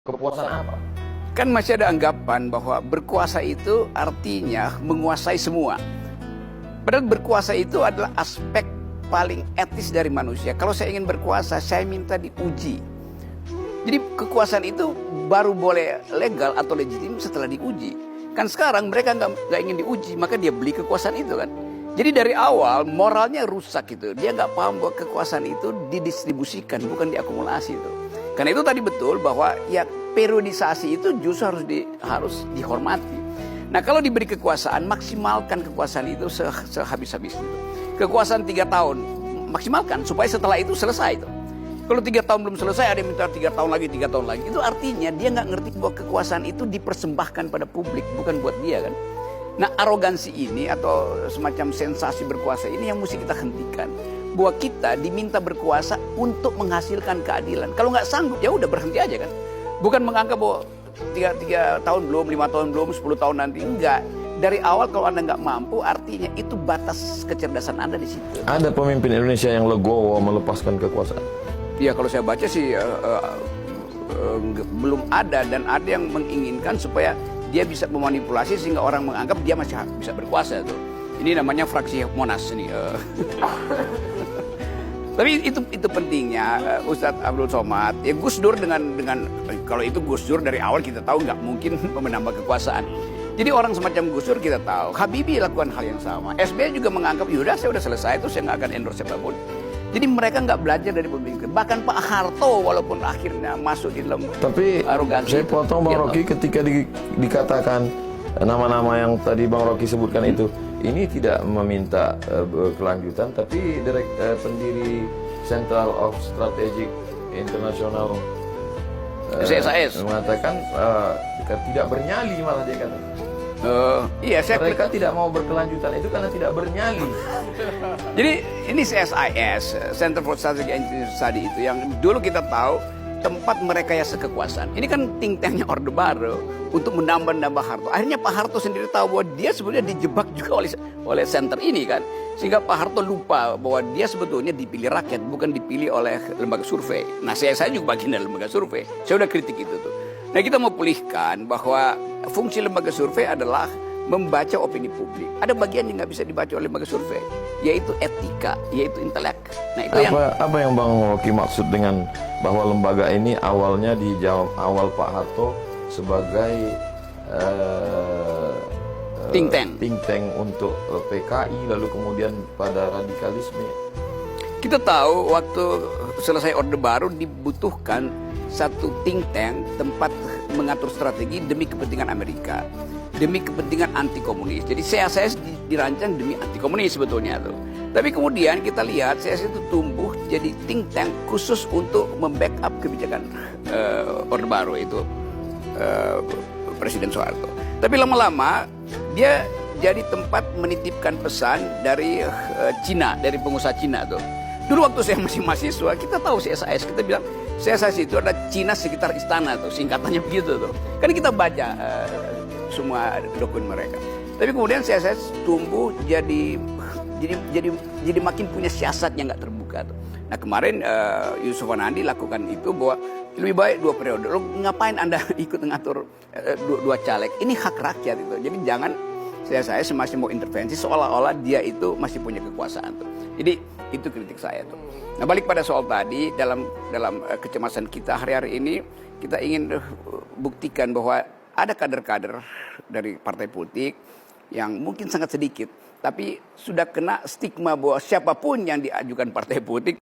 Kepuasan apa? Kan masih ada anggapan bahwa berkuasa itu artinya menguasai semua. Padahal berkuasa itu adalah aspek paling etis dari manusia. Kalau saya ingin berkuasa, saya minta diuji. Jadi kekuasaan itu baru boleh legal atau legitim setelah diuji. Kan sekarang mereka nggak ingin diuji, maka dia beli kekuasaan itu kan. Jadi dari awal moralnya rusak gitu. Dia nggak paham bahwa kekuasaan itu didistribusikan, bukan diakumulasi itu. Karena itu tadi betul bahwa ya periodisasi itu justru harus dihormati. Nah kalau diberi kekuasaan, maksimalkan kekuasaan itu sehabis-habisnya. Kekuasaan 3 tahun, maksimalkan supaya setelah itu selesai itu. Kalau 3 tahun belum selesai, ada yang minta 3 tahun lagi, 3 tahun lagi. Itu artinya dia nggak ngerti bahwa kekuasaan itu dipersembahkan pada publik, bukan buat dia kan. Nah arogansi ini atau semacam sensasi berkuasa ini yang mesti kita hentikan. Bahwa kita diminta berkuasa untuk menghasilkan keadilan. Kalau nggak sanggup ya udah berhenti aja kan. Bukan menganggap bahwa 3 tahun belum, 5 tahun belum, 10 tahun nanti. Enggak. Dari awal kalau Anda nggak mampu artinya itu batas kecerdasan Anda di situ. Ada pemimpin Indonesia yang legowo melepaskan kekuasaan? Ya kalau saya baca sih belum ada, dan ada yang menginginkan supaya dia bisa memanipulasi sehingga orang menganggap dia masih bisa berkuasa tuh. Ini namanya fraksi Monas ini. Tapi itu pentingnya Ustadz Abdul Somad. Ya Gus Dur dengan kalau itu Gus Dur dari awal kita tahu nggak mungkin menambah kekuasaan. Jadi orang semacam Gus Dur kita tahu. Habibie lakukan hal yang sama. SBY juga menganggap yaudah saya udah selesai itu saya nggak akan endorse siapapun. Jadi mereka nggak belajar dari pemimpin. Bahkan Pak Harto walaupun akhirnya masuk di dalam arogansi. Saya potong Bang Rocky ketika dikatakan nama-nama yang tadi Bang Rocky sebutkan itu. Ini tidak meminta kelanjutan, tapi pendiri Central of Strategic International CSIS mengatakan tidak bernyali, malah dia kata. Iya, mereka tidak mau berkelanjutan itu karena tidak bernyali. Jadi ini CSIS, Center for Strategic Study itu yang dulu kita tahu tempat merekayasa kekuasaan. Ini kan think tanknya Orde Baru untuk menambah Harto. Akhirnya Pak Harto sendiri tahu bahwa dia sebenarnya dijebak juga oleh center ini kan. Sehingga Pak Harto lupa bahwa dia sebetulnya dipilih rakyat, bukan dipilih oleh lembaga survei. Nah saya juga bagian dari lembaga survei. Saya udah kritik itu tuh. Nah kita mau pulihkan bahwa fungsi lembaga survei adalah membaca opini publik. Ada bagian yang nggak bisa dibaca oleh lembaga survei, yaitu etika, yaitu intelek. Nah itu apa yang Bang Rocky maksud dengan bahwa lembaga ini awalnya di awal Pak Harto sebagai think tank untuk PKI, lalu kemudian pada radikalisme. Kita tahu waktu selesai Orde Baru dibutuhkan satu think tank tempat mengatur strategi demi kepentingan Amerika, demi kepentingan anti komunis. Jadi CSIS dirancang demi anti komunis sebetulnya tuh. Tapi kemudian kita lihat CSIS itu tumbuh jadi think tank khusus untuk membackup kebijakan Orde Baru itu Presiden Soeharto. Tapi lama-lama dia jadi tempat menitipkan pesan dari Cina, dari pengusaha Cina tuh. Dulu waktu saya masih mahasiswa, kita tahu CSIS, kita bilang CSIS itu adalah Cina sekitar istana tuh, singkatannya begitu tuh. Kan kita baca semua dokumen mereka. Tapi kemudian CSIS tumbuh jadi makin punya siasat yang nggak terbuka tuh. Nah kemarin Yusuf Wanandi lakukan itu bahwa lebih baik 2 periode. Lo ngapain Anda ikut ngatur 2 caleg? Ini hak rakyat itu. Jadi jangan saya masih mau intervensi seolah-olah dia itu masih punya kekuasaan tuh. Jadi itu kritik saya tuh. Nah balik pada soal tadi, dalam kecemasan kita hari-hari ini kita ingin buktikan bahwa ada kader-kader dari partai politik yang mungkin sangat sedikit, tapi sudah kena stigma bahwa siapapun yang diajukan partai politik